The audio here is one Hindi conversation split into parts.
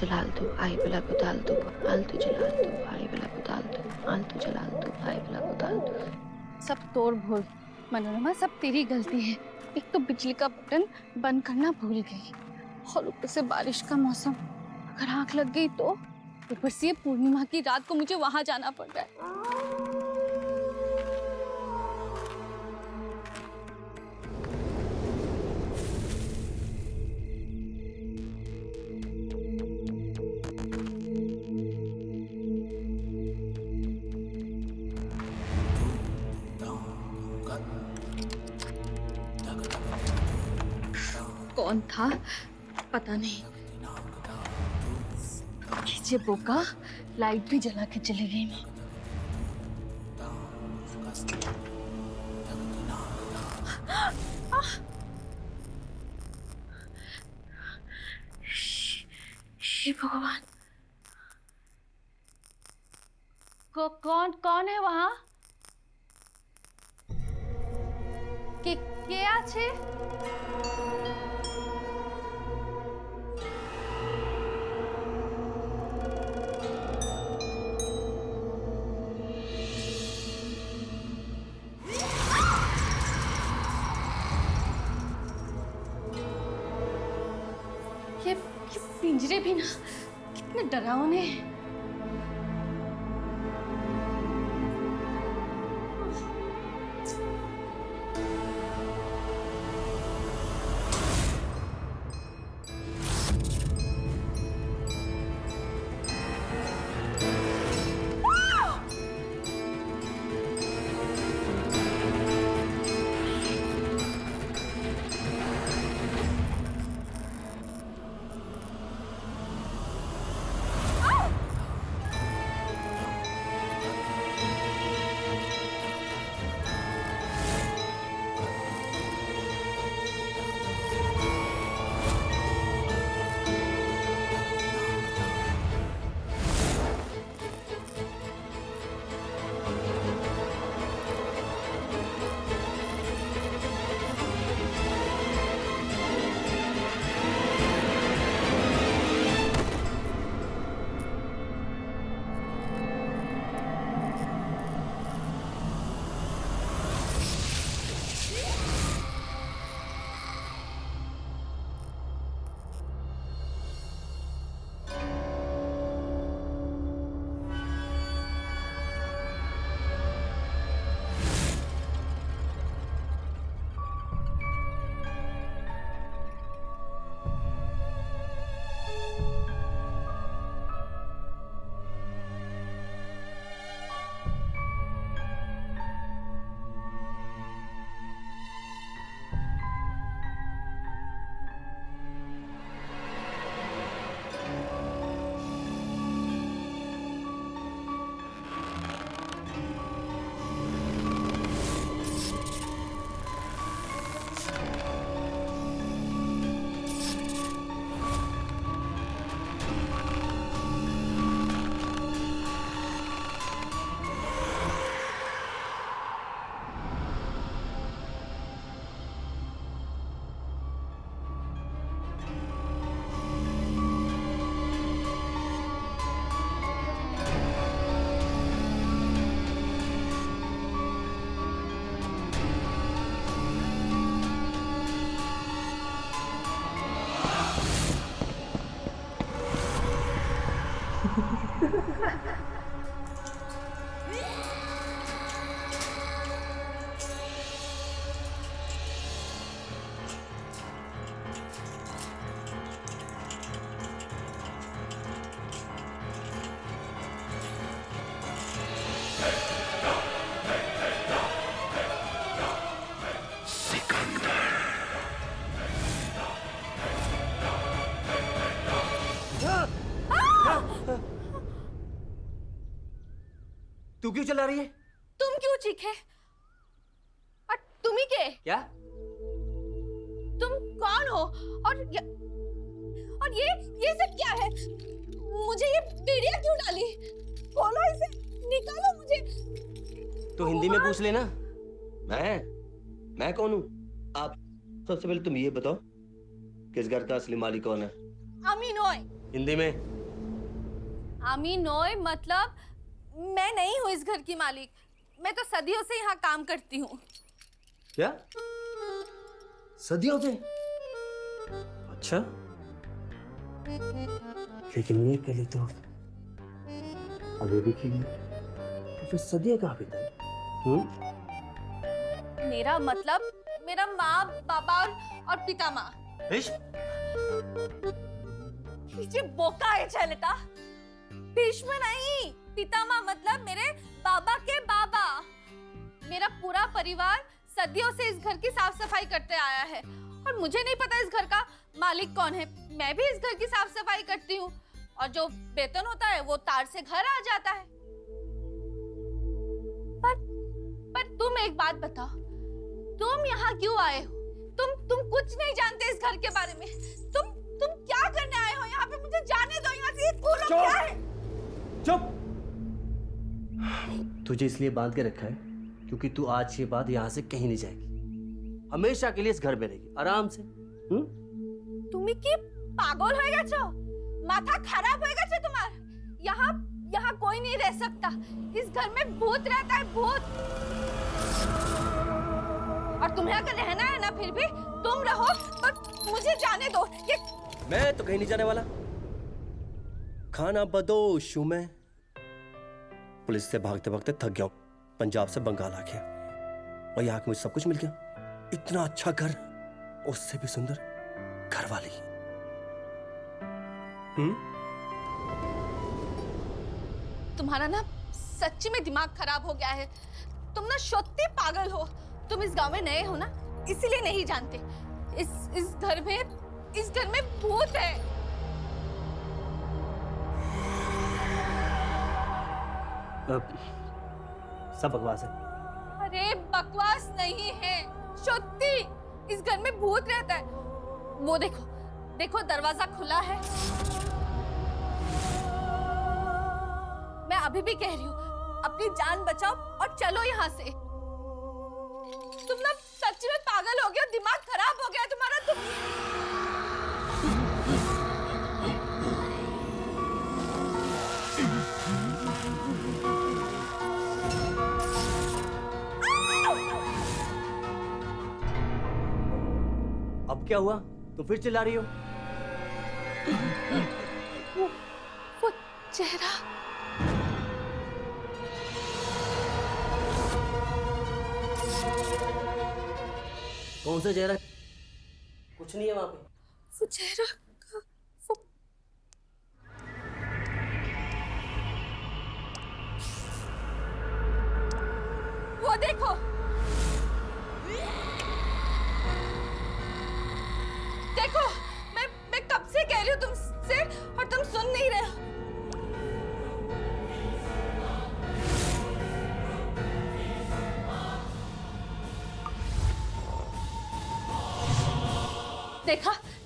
जलालतो आई बला बुतालतो आलतो जलालतो आई बला बुतालतो आलतो जलालतो आई बला बुतालतो। सब तोड़ भूल मनोरमा, सब तेरी गलती है। एक तो बिजली का बटन बंद करना भूल गई और ऊपर से बारिश का मौसम, अगर आग लग गई तो ऊपर से ये पूर्णिमा की रात को मुझे वहां जाना पड़ रहा है। कौन था पता नहीं, खींचे बोका लाइट भी जला के चली गई मैं। हे भगवान, कौन है वहां? के आछे? ये पिंजरे भी ना कितने डरावने हैं। तू क्यों चला रही है? तुम क्यों चीखे? और तुम ही के? क्या? तुम कौन हो? और ये सब क्या है? मुझे ये पीड़िया क्यों डाली? खोलो इसे, निकालो मुझे। तो हिंदी में पूछ लेना। मैं कौन हूँ? आप सबसे पहले तुम ये बताओ कि इस घर का असली मालिक कौन है? अमीन ओए। हिंदी में। आमीन ओए, मतलब मैं नहीं हूँ इस घर की मालिक। मैं तो सदियों से यहाँ काम करती हूँ। क्या? सदियों से? अच्छा, लेकिन ये कली तो अभी भी खिली, तो फिर सदियां कहाँ बिताई? मेरा मतलब मेरा माँ बाबा और पिता माँ। ये बोका है चलता। भीष्म नहीं, पितामह मतलब मेरे बाबा के बाबा। मेरा पूरा परिवार सदियों से इस घर की साफ सफाई करते आया है और मुझे नहीं पता इस घर का मालिक कौन है। मैं भी इस घर की साफ सफाई करती हूँ और जो वेतन होता है वो तार से घर आ जाता है। पर तुम एक बात बताओ, तुम यहाँ क्यों आए हो? तुम कुछ नहीं जानते इस घर के बारे में। तुम क्या करने आए हो यहाँ पे? मुझे जाने दो यहाँ से। पूरा क्या है? चुप! तुझे इसलिए बांध के रखा है क्योंकि तू आज के बाद यहाँ से कहीं नहीं जाएगी। हमेशा के लिए इस घर में रहेगी आराम से। तुम्हें की पागल हो गया छो? माथा खराब हो गया छो तुम्हारा? यहाँ कोई नहीं रह सकता। इस घर में भूत रहता है, भूत। और तुम्हें अगर रहना है ना फिर भी तुम रहो, पर मुझे जाने दो। ये मैं तो कहीं नहीं जाने वाला। खाना बदोश हूं मैं। पुलिस से भागते भागते थक गया हूं। पंजाब से बंगाल आ गया और यहाँ के मुझे सब कुछ मिल गया। इतना अच्छा घर, उससे भी सुंदर घर वाली। तुम्हारा ना सच्ची में दिमाग खराब हो गया है। तुम ना सच्ची पागल हो। तुम इस गांव में नए हो ना, इसीलिए नहीं जानते। इस घर में भूत है। सब बकवास है। अरे बकवास नहीं है, सच्ची इस घर में भूत रहता है। वो देखो दरवाजा खुला है। मैं अभी भी कह रही हूँ, अपनी जान बचाओ और चलो यहाँ से। तुम ना सच में पागल हो गए, दिमाग खराब हो गया तुम्हारा। अब क्या हुआ? तुम फिर चिल्ला रही हो? वो चेहरा। कौन सा चेहरा? कुछ नहीं है वहां पे। वो चेहरा वो देखो। देखो, मैं कब से कह रही हूँ तुमसे और तुम सुन नहीं रहे हो।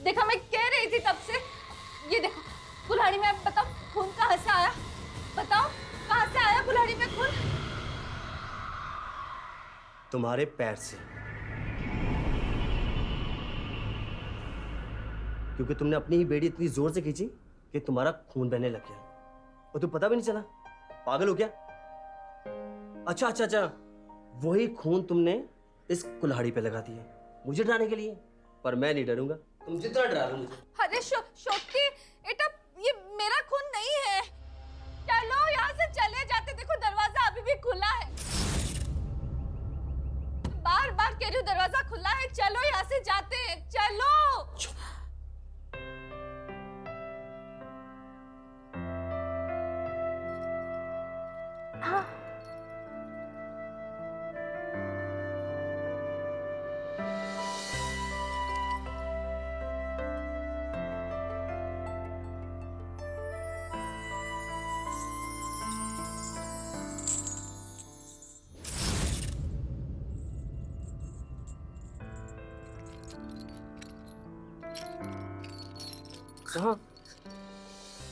देखा मैं कह रही थी तब से। ये देखो कुल्हाड़ी में, बताओ खून कहाँ से आया? बताओ कहाँ से आया कुल्हाड़ी में खून? तुम्हारे पैर से, क्योंकि तुमने अपनी ही बेड़ी इतनी जोर से खींची कि तुम्हारा खून बहने लग गया और तुम्हें पता भी नहीं चला। पागल हो क्या? अच्छा, वही खून तुमने इस कुल्हाड़ी पे लगा दिया मुझे डराने के लिए। पर मैं नहीं डरूंगा, तुम जितना डरा लो मुझे। अरे शोक्ति, ये मेरा खून नहीं है। चलो यहाँ से चले जाते। देखो दरवाजा अभी भी खुला है। बार बार कह रही हूँ दरवाजा खुला है। चलो यहाँ से जाते हैं, चलो। हाँ।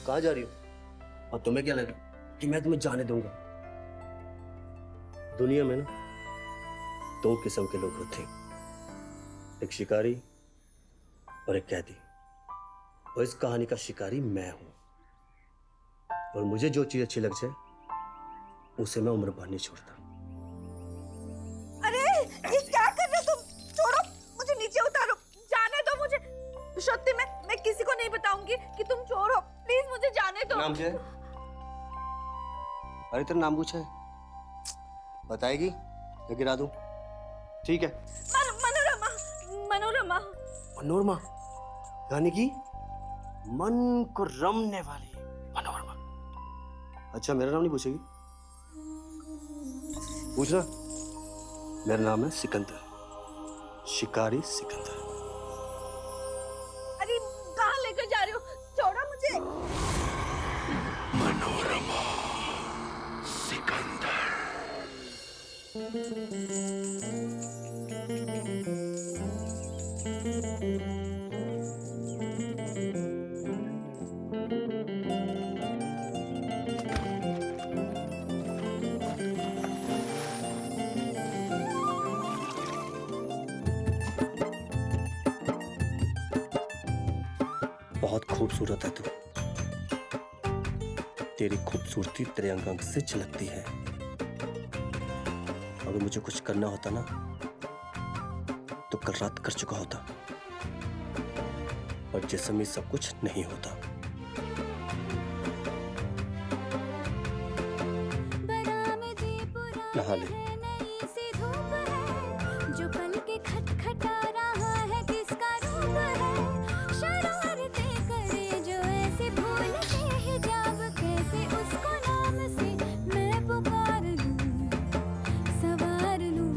कहाँ जा रही हो? और तुम्हें क्या लगा कि मैं तुम्हें जाने दूंगा? दुनिया में ना दो किस्म के लोग होते हैं, एक शिकारी और एक कैदी। और इस कहानी का शिकारी मैं हूं। और मुझे जो चीज अच्छी लग जाए उसे मैं उम्र भर नहीं छोड़ता। अरे ये क्या कर रहे हो तुम? छोड़ो मुझे, नीचे उतारो, जाने दो मुझे। सत्य मैं किसी को नहीं बताऊंगी कि तुम चोर हो। प्लीज मुझे जाने दो। नाम क्या है? अरे तेरा नाम पूछा है, बताएगी या गिरा दूं? ठीक है। मनोरमा। मनोरमा। मनोरमा यानी कि मन को रमने वाली मनोरमा। अच्छा मेरा नाम नहीं पूछेगी? पूछना। मेरा नाम है सिकंदर, शिकारी सिकंदर। अरे कहाँ लेकर जा रहे हो? छोड़ो मुझे। मनोरमा सिकंदर। बहुत खूबसूरत है तू। तेरी खूबसूरती तेरे अंग अंग से झलकती है। अगर मुझे कुछ करना होता ना तो कल रात कर चुका होता, पर जिस्म में सब कुछ नहीं होता। नहा ले। जो पल के खटखटा रहा है किसका रूप है, शरारतें करे जो ऐसे भूलते हिजाब, कैसे उसको नाम से मैं पुकार लूं, सवार लूं,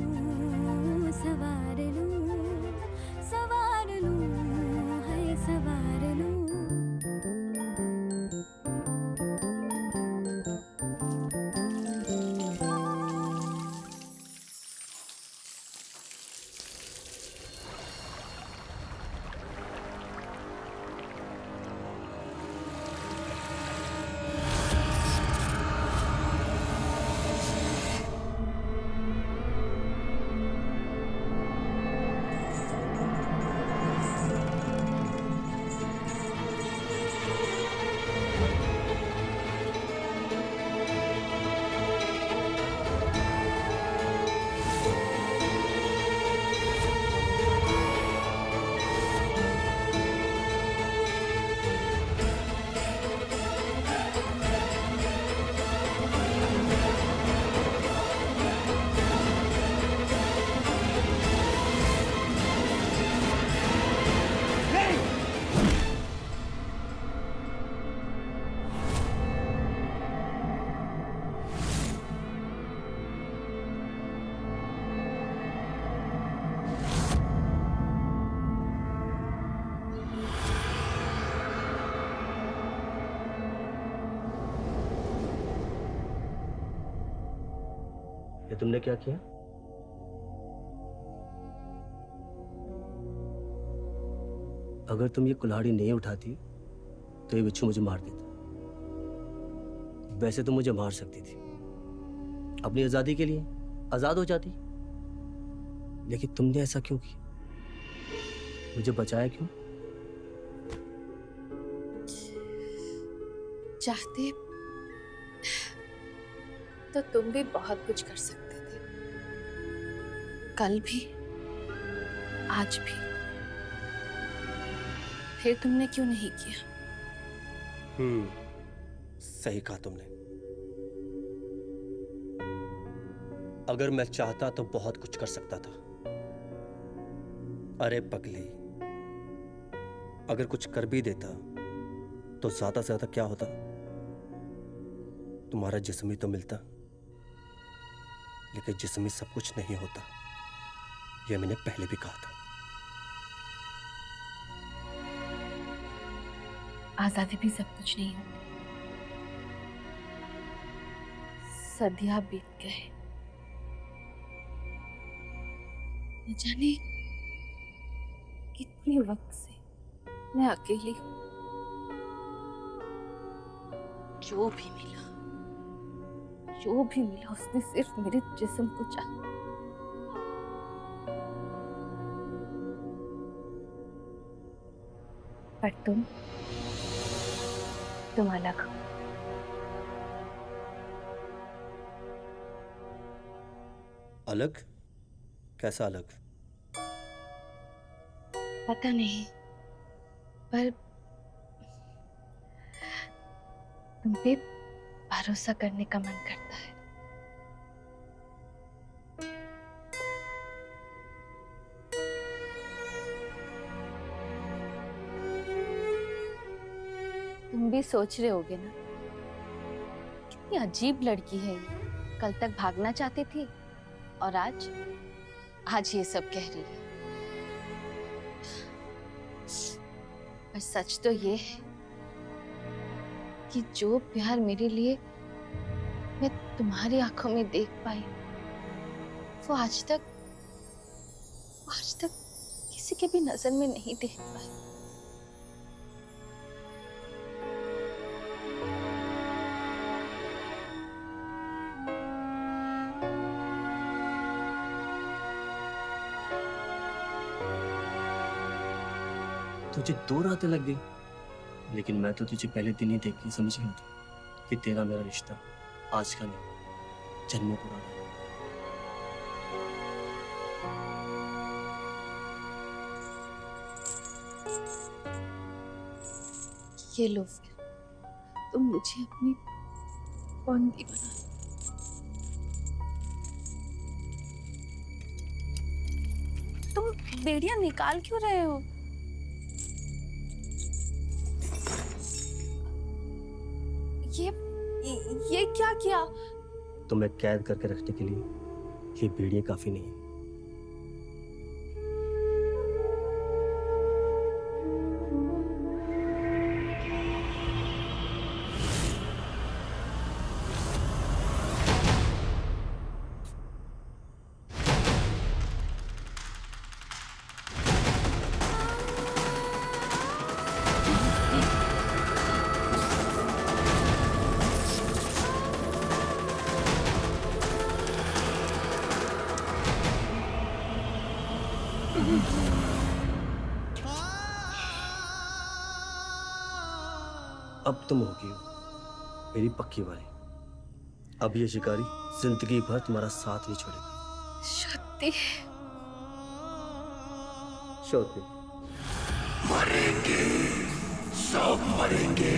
सवार लूं, सवार लूं, है सवार लूं। ये तुमने क्या किया? अगर तुम ये कुल्हाड़ी नहीं उठाती तो ये बिच्छू मुझे मार देता। वैसे तो मुझे मार सकती थी, अपनी आजादी के लिए आजाद हो जाती, लेकिन तुमने ऐसा क्यों किया? मुझे बचाया क्यों? चाहते तो तुम भी बहुत कुछ कर सकते थे, कल भी आज भी। फिर तुमने क्यों नहीं किया? सही कहा तुमने। अगर मैं चाहता तो बहुत कुछ कर सकता था। अरे पगली, अगर कुछ कर भी देता तो ज्यादा से ज्यादा क्या होता? तुम्हारा जिस्म ही तो मिलता, लेकिन जिस्म ही सब कुछ नहीं होता, यह मैंने पहले भी कहा था। आजादी भी सब कुछ नहीं होती। सदियां बीत गए, न जाने कितने वक्त से मैं अकेली हूं। जो भी मिला उसने सिर्फ मेरे जिस्म को चाहा। पर तुम अलग हो। अलग? कैसा अलग? पता नहीं, पर तुम पे भरोसा करने का मन करता है। तुम भी सोच रहे होगे ना, कितनी अजीब लड़की है ये। कल तक भागना चाहती थी और आज ये सब कह रही है। पर सच तो ये है कि जो प्यार मेरे लिए मैं तुम्हारी आंखों में देख पाई, वो आज तक किसी के भी नजर में नहीं देख पाई। तुझे 2 रातें लग गई, लेकिन मैं तो तुझे पहले दिन ही देख के समझ गया था कि तेरा मेरा रिश्ता आज का नहीं, जन्मों पुराना है। ये लो फिर, तुम मुझे अपनी बंदी बना लो। तुम बेड़ियां निकाल क्यों रहे हो? ये क्या किया? तुम्हें कैद करके रखने के लिए ये बेड़ियां काफी नहीं है। अब तुम होगी मेरी पक्की वाली। अब ये शिकारी जिंदगी भर तुम्हारा साथ नहीं छोड़ेगा। सत्य? श्योती, मरेंगे, सब मरेंगे।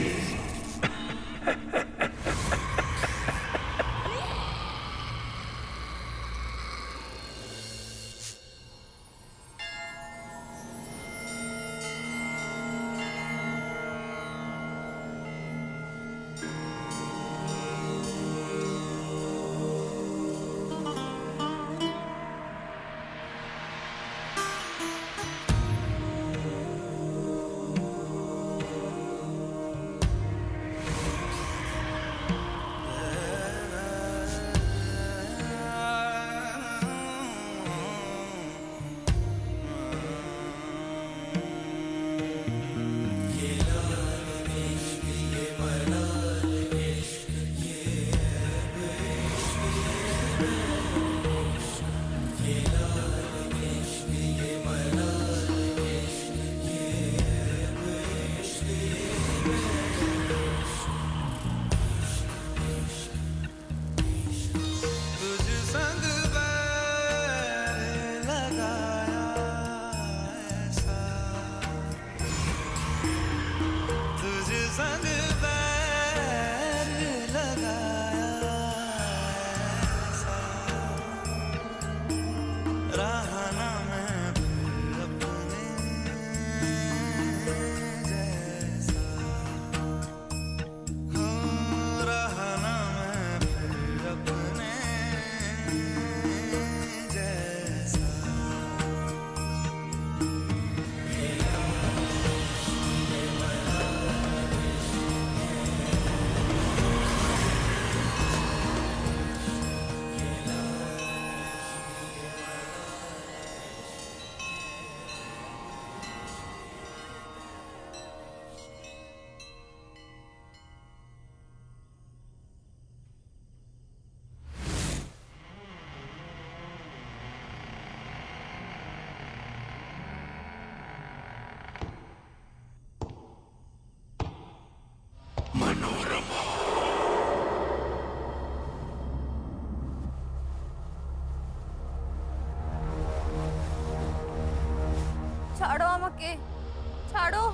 छाड़ो।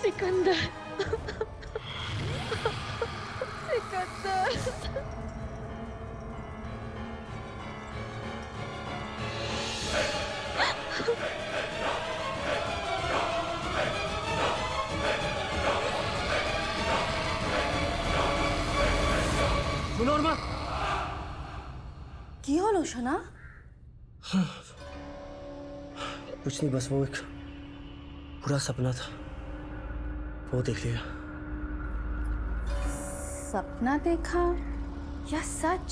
सिकंदर सिकंदर मनोरमा কি হলো সোনা? कुछ नहीं, बस वो एक पूरा सपना था, वो देख लिया। सपना देखा या सच?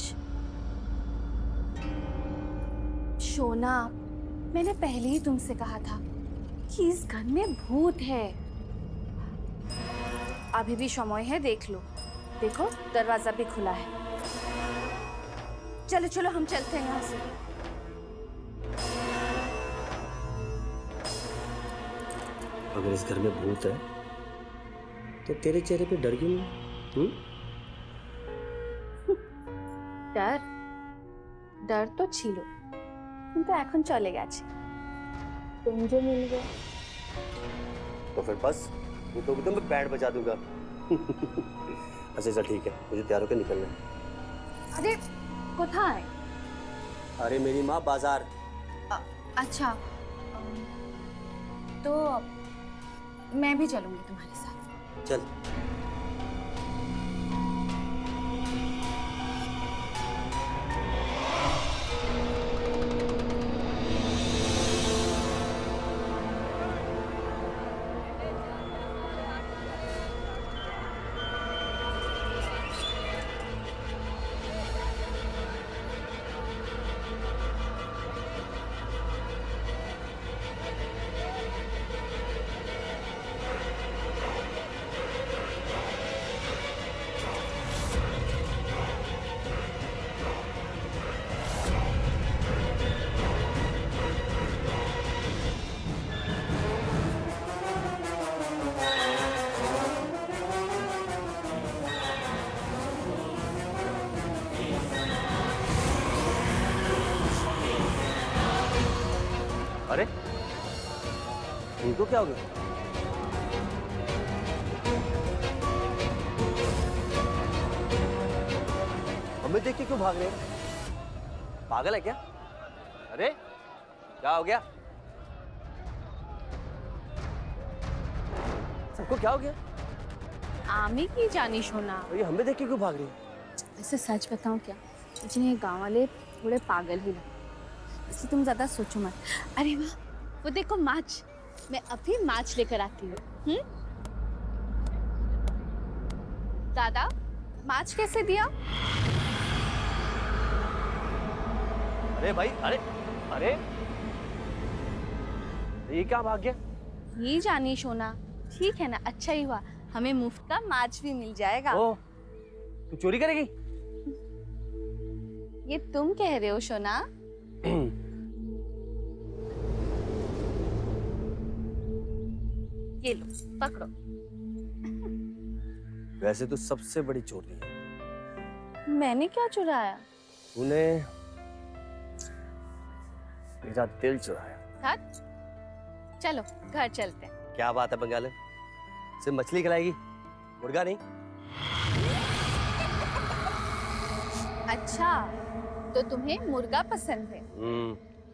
सोना, मैंने पहले ही तुमसे कहा था कि इस घर में भूत है। अभी भी समय है, देख लो। देखो दरवाजा भी खुला है। चलो चलो हम चलते हैं यहाँ से। अगर इस घर में भूत है तो तेरे चेहरे पे डर क्यों नहीं? डर डर तो ছিল, কিন্তু এখন চলে গেছে। तुम जो मिल गए। तो फिर बस ये तो एकदम मैं बैंड बजा दूंगा। अच्छा चल ठीक है, मुझे तैयार होकर निकलना है। अरे কোথায়? अरे मेरी माँ बाजार। अच्छा तो मैं भी चलूंगी तुम्हारे साथ। चल। अरे इनको क्या हो गया? हमें देख के क्यों भाग रहे हैं? पागल है क्या? अरे क्या हो गया? सबको क्या हो गया? आमी की जानी सोना। और ये हमें देख के क्यों भाग रही है? ऐसे सच बताऊं क्या, मुझे ये गांव वाले थोड़े पागल ही लगते, इसलिए तुम ज्यादा सोचो मत। अरे वाह, वो देखो माछ, मैं अभी माछ लेकर आती हूँ। दादा, माछ कैसे दिया? अरे भाई, अरे अरे ये क्या भाग गया? ये जानी सोना, ठीक है ना, अच्छा ही हुआ, हमें मुफ्त का माछ भी मिल जाएगा। ओ, तू चोरी करेगी? ये तुम कह रहे हो सोना? ये लो, पकड़ो। वैसे तो सबसे बड़ी चोरी है। मैंने क्या चुराया? तूने मेरा दिल चुराया। हट, चलो घर चलते हैं। क्या बात है बंगाली, सिर्फ मछली खिलाएगी, मुर्गा नहीं? अच्छा, तो तुम्हें मुर्गा पसंद है?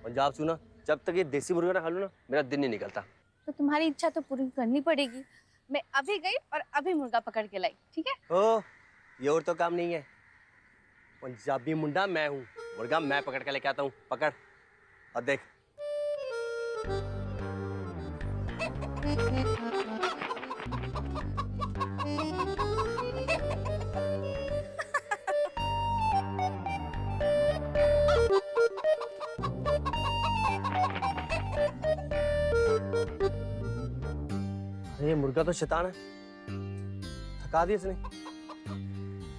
पंजाब सुना, जब तक ये देसी मुर्गा ना खा लूं ना, मेरा दिन नहीं निकलता। तो तुम्हारी इच्छा तो पूरी करनी पड़ेगी। मैं अभी गई और अभी मुर्गा पकड़ के लाई, ठीक है? ओ, ये और तो काम नहीं है। पंजाबी मुंडा मैं हूँ, मुर्गा मैं पकड़ के लेके आता हूँ। पकड़ और देख। ये मुर्गा तो शैतान है, थका दिया इसने।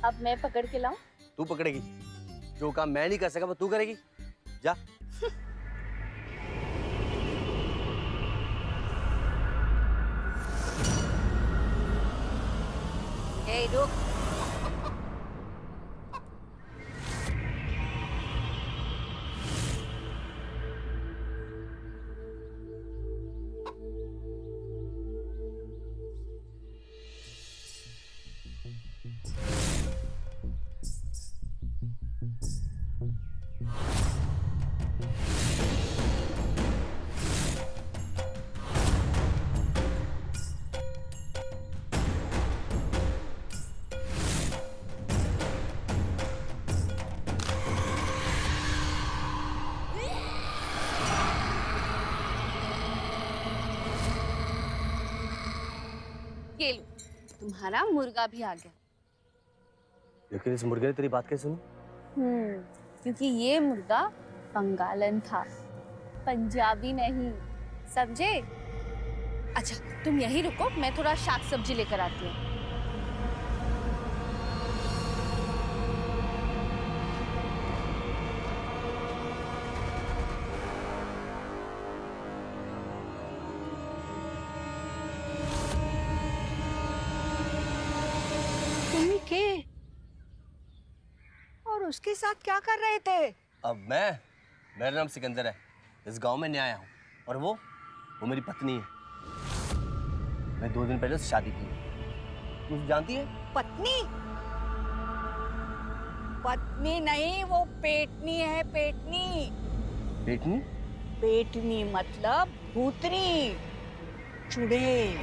अब मैं पकड़ के लाऊं? तू पकड़ेगी, जो काम मैं नहीं कर सका वो तू करेगी, जा। ए रुक। ये लो, तुम्हारा मुर्गा भी आ गया। लेकिन इस मुर्गे ने तेरी बात कैसे सुनी? क्योंकि ये मुर्गा बंगालन था, पंजाबी नहीं, समझे? अच्छा तुम यहीं रुको, मैं थोड़ा शाक सब्जी लेकर आती हूँ। तुम्ही के और उसके साथ क्या कर रहे थे? अब मेरा नाम सिकंदर है, इस गांव में नया आया हूँ, और वो मेरी पत्नी है। मैं 2 दिन पहले उससे शादी की। तुम जानती है? पत्नी? पत्नी नहीं, वो पेटनी है, पेटनी। पेटनी? पेटनी मतलब भूतनी, चुड़ैल।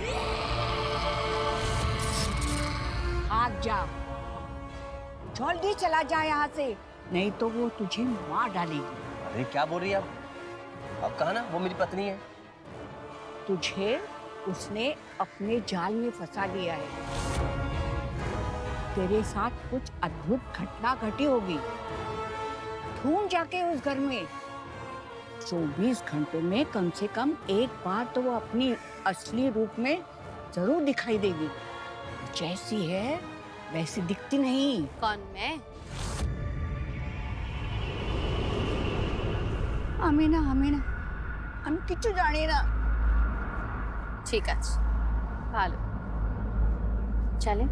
भाग जा, जल्दी चला जा यहाँ से, नहीं तो वो तुझे मार डालेगी। अरे क्या बोल रही है आप? अब कहा ना वो मेरी पत्नी है। तुझे उसने अपने जाल में फंसा लिया है। तेरे साथ कुछ अद्भुत घटना घटी होगी। ढूंढ जाके उस घर में। 24 घंटों में कम से कम एक बार तो वो अपनी असली रूप में जरूर दिखाई देगी। जैसी है वैसी दिखती नहीं। कौन, मैं? आमीना, आमीना, हम किच्छु जाने ना। ठीक है, ভালো, चले।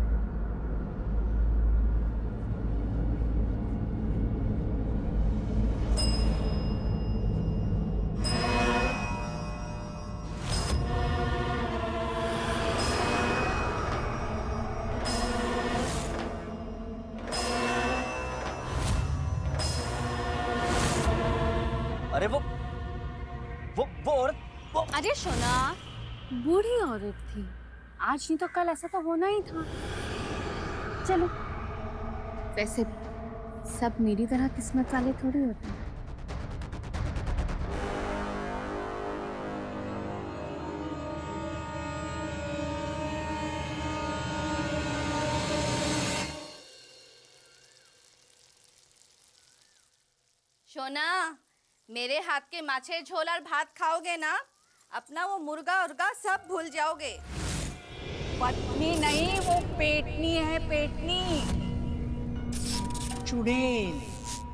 अरे वो औरत वो... अरे सोना, बूढ़ी औरत थी, आज नहीं तो कल ऐसा तो होना ही था। चलो, वैसे सब मेरी तरह किस्मत वाले थोड़ी होते हैं। सोना, मेरे हाथ के माछे झोल और भात खाओगे ना? अपना वो मुर्गा उर्गा सब भूल जाओगे। पत्नी नहीं, वो पेटनी है, पेटनी, चुड़ैल।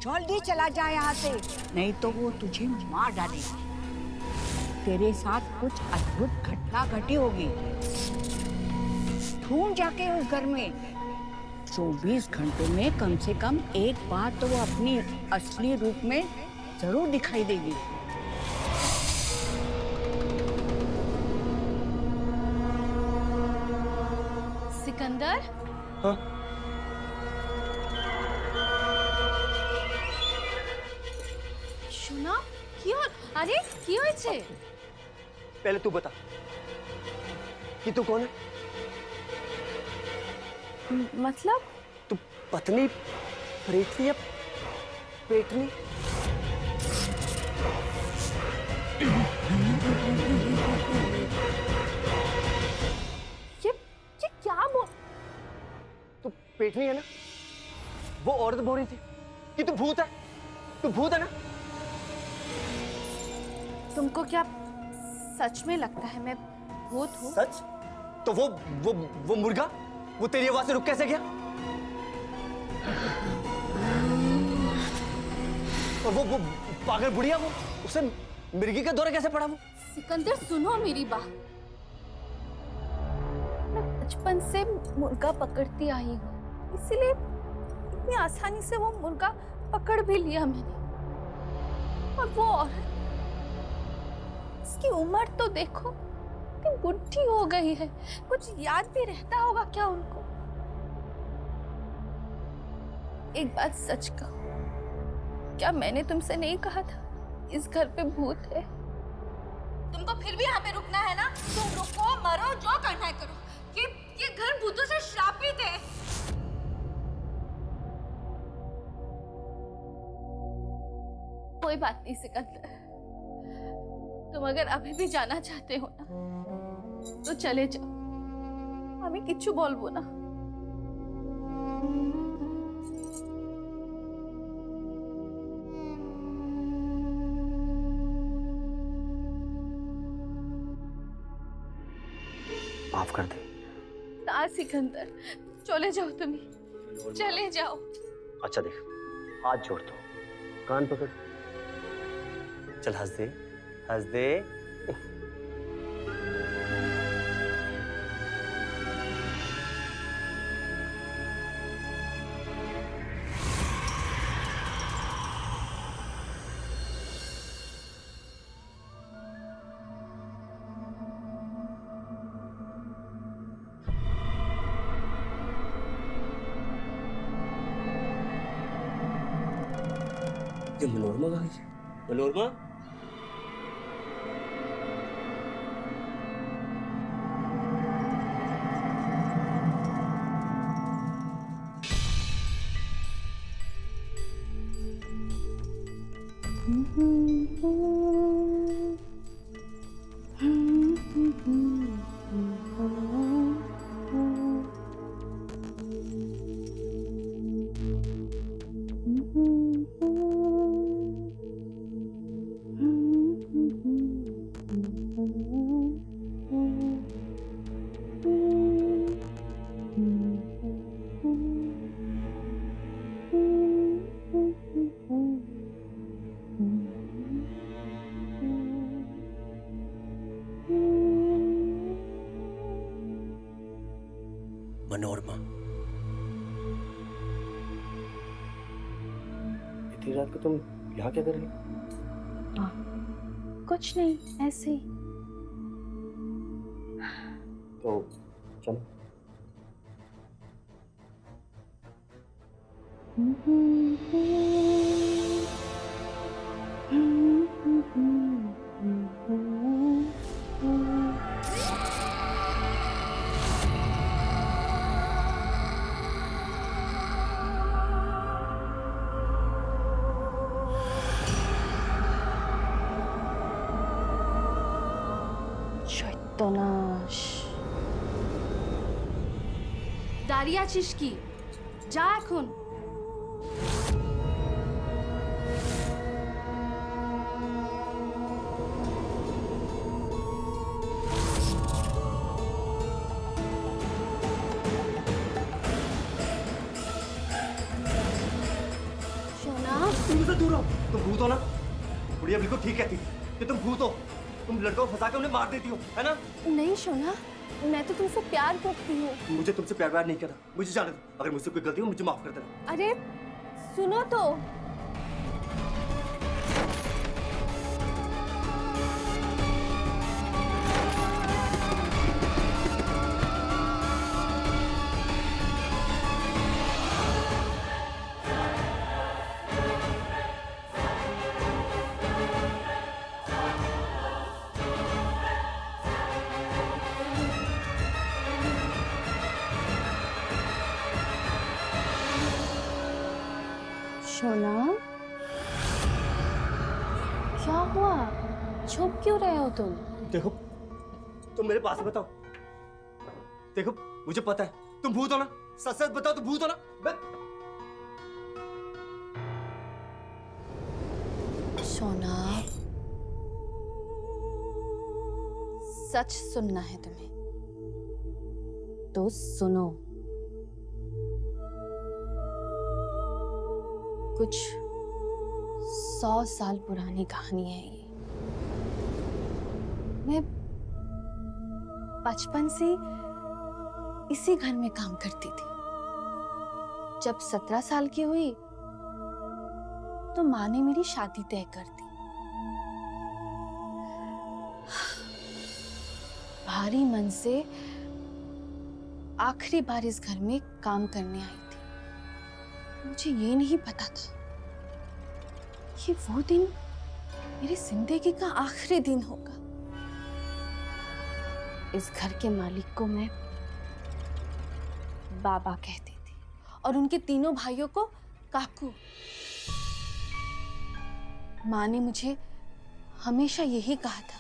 जल्दी चला जा यहाँ से, नहीं तो वो तुझे मार डालेगी। तेरे साथ कुछ अद्भुत घटना घटी होगी। ढूंढ जाके उस घर में। 24 घंटों में कम से कम एक बार तो वो अपनी असली रूप में जरूर दिखाई देगी। सिकंदर? हाँ? শোনা, কি হল? আরে কি হয়েছে? पहले तू बता कि तू कौन है? मतलब तू पत्नी, प्रेतनी या पेटनी? ये क्या बोल? तू पेटनी है ना? वो औरत बोल रही थी कि तू भूत है। तू भूत है ना? तुमको क्या सच में लगता है मैं भूत हूँ? सच? तो वो मुर्गा वो तेरी आवाज से रुक कैसे गया? और वो पागल बुढ़िया वो उसे मिर्गी का दौरा कैसे पड़ा वो? सिकंदर सुनो मेरी बात। मैं बचपन से मुर्गा पकड़ती आई हूँ, इसीलिए इतनी आसानी से वो मुर्गा पकड़ भी लिया मैंने। और वो औरत, इसकी उम्र तो देखो, कि बुढ़ी हो गई है। कुछ याद भी रहता होगा क्या उनको? एक बात सच कहो, क्या मैंने तुमसे नहीं कहा था इस घर पे भूत है? तुमको फिर भी यहाँ पे रुकना है ना? तुम रुको, मरो, जो करना है करो। ये घर भूतों से श्रापित है। कोई बात नहीं सिकंदर, तुम अगर अभी भी जाना चाहते हो ना तो चले जाओ, हमें किच्छु बोलबो ना। माफ कर दे। ना सिकंदर, चले जाओ, तुम्हें चले जाओ। अच्छा देख, हाथ जोड़ दो, कान पकड़, चल हंस दे, हंस दे। ये मनोरमा कहाँ है? मनोरमा? मनोरमा, इतनी रात को तुम यहाँ क्या कर रही हो? कुछ नहीं, ऐसे ही। तो चलो। দাঁড়িয়ে আছিস কি? যা এখন। সোনা, तुम मुझसे दूर हो। तुम भूत हो ना? बुढ़िया बिल्कुल ठीक कहती कि तुम भूत हो। तुम लड़कों को फंसा के उन्हें मार देती हो, है ना? नहीं सोना, मैं तो तुमसे प्यार करती हूँ। मुझे तुमसे प्यार नहीं करना। मुझे जाने दो। अगर मुझसे कोई गलती हो मुझे माफ कर देना। अरे सुनो तो। सोना, क्या हुआ? छुप क्यों रहे हो तुम? देखो, तुम मेरे पास बताओ। देखो, मुझे पता है तुम भूत हो ना। सच सच बताओ, तुम भूत हो ना? सोना, सच सुनना है तुम्हें। तो सुनो, कुछ 100 साल पुरानी कहानी है ये। मैं बचपन से इसी घर में काम करती थी। जब 17 साल की हुई तो माँ ने मेरी शादी तय कर दी। भारी मन से आखिरी बार इस घर में काम करने आई थी। मुझे ये नहीं पता था कि वो दिन मेरी जिंदगी का आखिरी दिन होगा। इस घर के मालिक को मैं बाबा कहती थी और उनके तीनों भाइयों को काकू। माँ ने मुझे हमेशा यही कहा था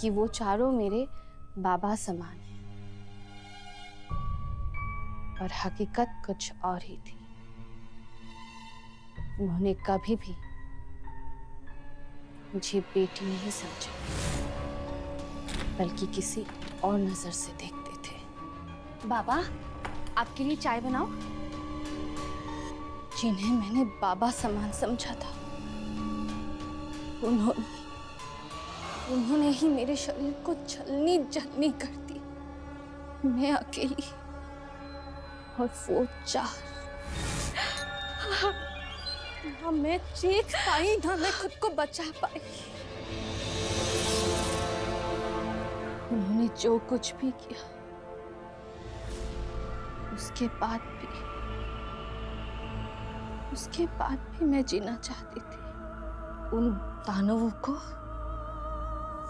कि वो चारों मेरे बाबा समान हैं, और हकीकत कुछ और ही थी। उन्होंने कभी भी मुझे बेटी नहीं समझा, बल्कि किसी और नजर से देखते थे। बाबा, आपके लिए चाय बनाओ। जिन्हें मैंने बाबा समान समझा था, उन्होंने ही मेरे शरीर को छलनी जलनी कर दी। मैं अकेली और वो 4। ना मैं चीख पाई, ना मैं खुद को बचा पाई। उन्होंने जो कुछ भी किया, उसके बाद भी मैं जीना चाहती थी। उन दानवों को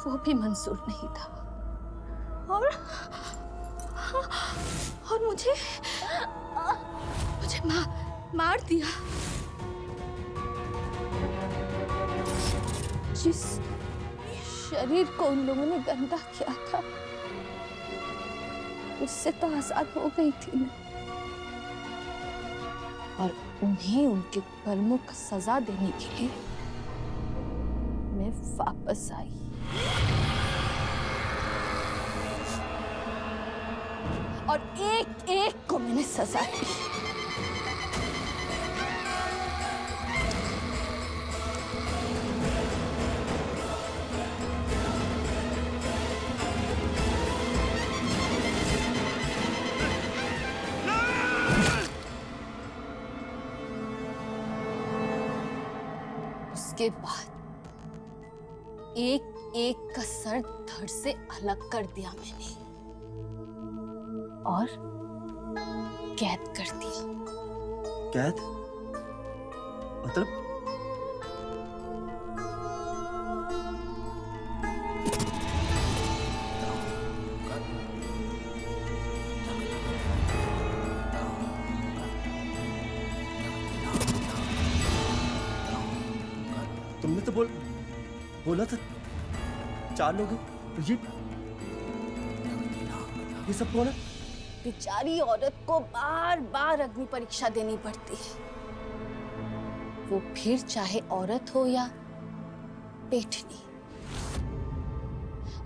वो भी मंजूर नहीं था, और मुझे मार दिया। जिस शरीर को उन लोगों ने गंदा किया था, उससे तो आजाद हो गई थी मैं, और उन्हें उनके कर्मों का सजा देने के लिए मैं वापस आई। और एक एक को मैंने सजा दी। उसके बाद एक एक का सर धड़ से अलग कर दिया मैंने और कैद कर दिया। कैद? मतलब? तुमने तो बोला था 4 लोग हैं, तो ये सब कौन है? बेचारी औरत को बार बार अग्नि परीक्षा देनी पड़ती है, वो फिर चाहे औरत हो या पेटनी,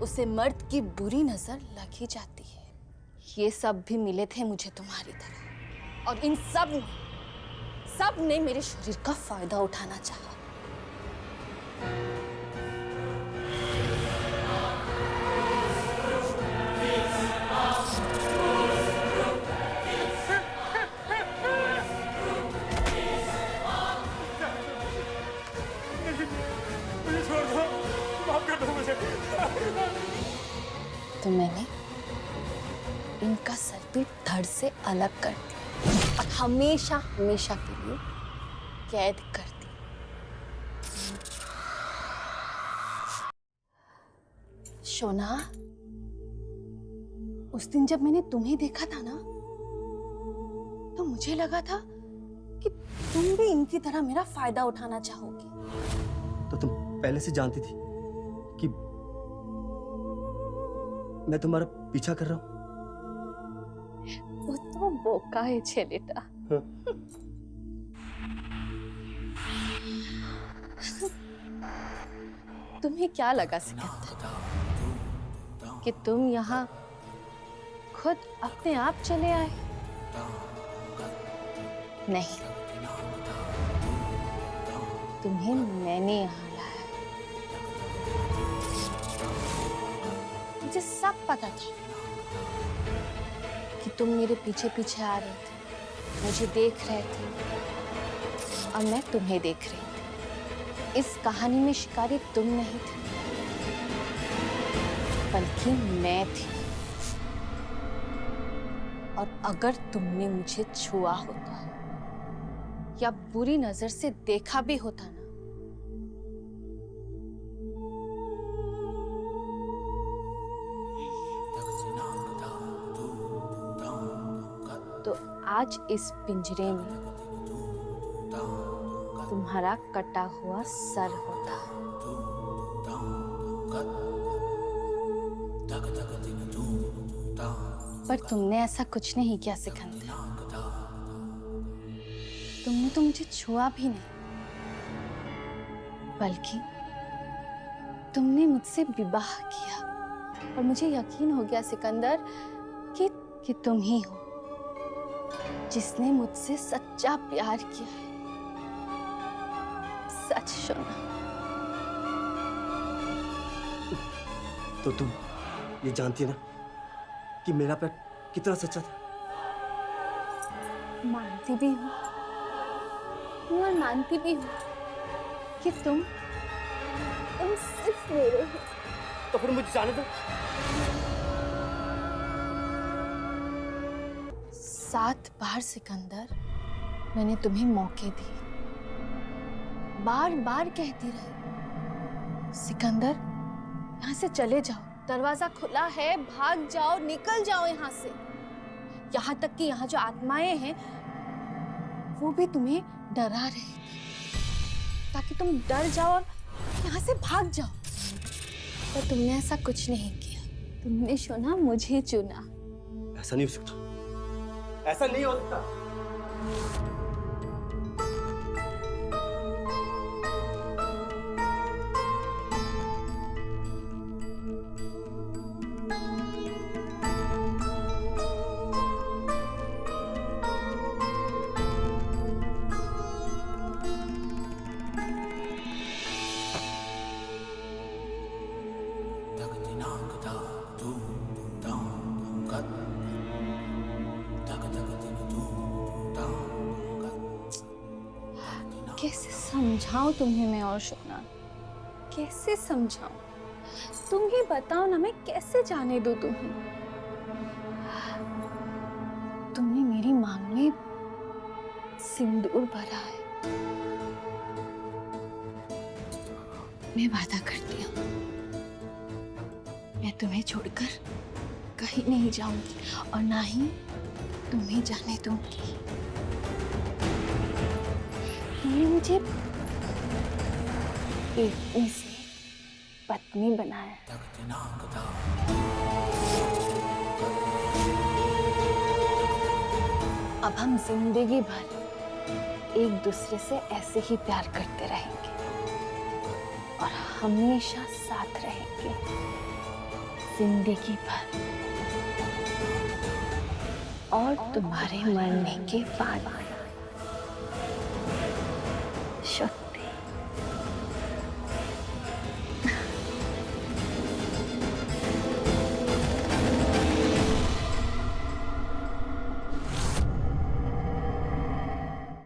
उसे मर्द की बुरी नजर लग ही जाती है। ये सब भी मिले थे मुझे तुम्हारी तरह, और इन सब ने मेरे शरीर का फायदा उठाना चाहा। तो मैंने इनका सर भी धड़ से अलग कर दिया और हमेशा हमेशा के लिए कैद कर दी। शोना, उस दिन जब मैंने तुम्हें देखा था ना, तो मुझे लगा था कि तुम भी इनकी तरह मेरा फायदा उठाना चाहोगी। तो तुम पहले से जानती थी कि मैं तुम्हारा पीछा कर रहा हूं? वो तो बोका है छेलेटा। हाँ। तुम्हें क्या लगा सिकंदर कि तुम यहाँ खुद अपने आप चले आए? नहीं, तुम्हें मैंने यहाँ लाया। मुझे सब पता था कि तुम मेरे पीछे पीछे आ रहे थे, मुझे देख रहे थे और मैं तुम्हें देख रही थी। इस कहानी में शिकारी तुम नहीं थे, बल्कि मैं थी। और अगर तुमने मुझे छुआ होता या बुरी नजर से देखा भी होता ना, तो आज इस पिंजरे में तुम्हारा कटा हुआ सर होता। पर तुमने ऐसा कुछ नहीं किया सिकंदर। तुमने तो मुझे छुआ भी नहीं, बल्कि तुमने मुझसे विवाह किया। और मुझे यकीन हो गया सिकंदर कि तुम ही हो जिसने मुझसे सच्चा प्यार किया है। सच सुना। तो तुम ये जानती है ना कि मेरा प्यार कितना सच्चा था? मानती भी हूँ और मानती भी हूँ कि तुम सिर्फ मेरे हो। तो फिर मुझे जाने दो। 7 बार सिकंदर मैंने तुम्हें मौके दिए, बार बार कहती रही सिकंदर यहाँ से चले जाओ, दरवाजा खुला है, भाग जाओ, निकल जाओ यहाँ से। यहाँ तक कि यहाँ जो आत्माएं हैं वो भी तुम्हें डरा रही थी ताकि तुम डर जाओ और यहाँ से भाग जाओ। पर तुमने ऐसा कुछ नहीं किया। तुमने सुना, मुझे चुना। ऐसा नहीं हो सकता, ऐसा नहीं हो सकता। कैसे समझाऊं तुम्हें मैं और शोना, कैसे समझाऊं? तुम ही बताओ ना, मैं कैसे जाने दूं तुम्हें? तुमने मेरी मांग में सिंदूर भरा है। मैं वादा करती हूँ मैं तुम्हें छोड़कर कहीं नहीं जाऊंगी और ना ही तुम्हें जाने दूंगी। तुमने मुझे पत्नी से पत्नी बनाया। अब हम जिंदगी भर एक दूसरे से ऐसे ही प्यार करते रहेंगे और हमेशा साथ रहेंगे जिंदगी भर और तुम्हारे मरने के बाद।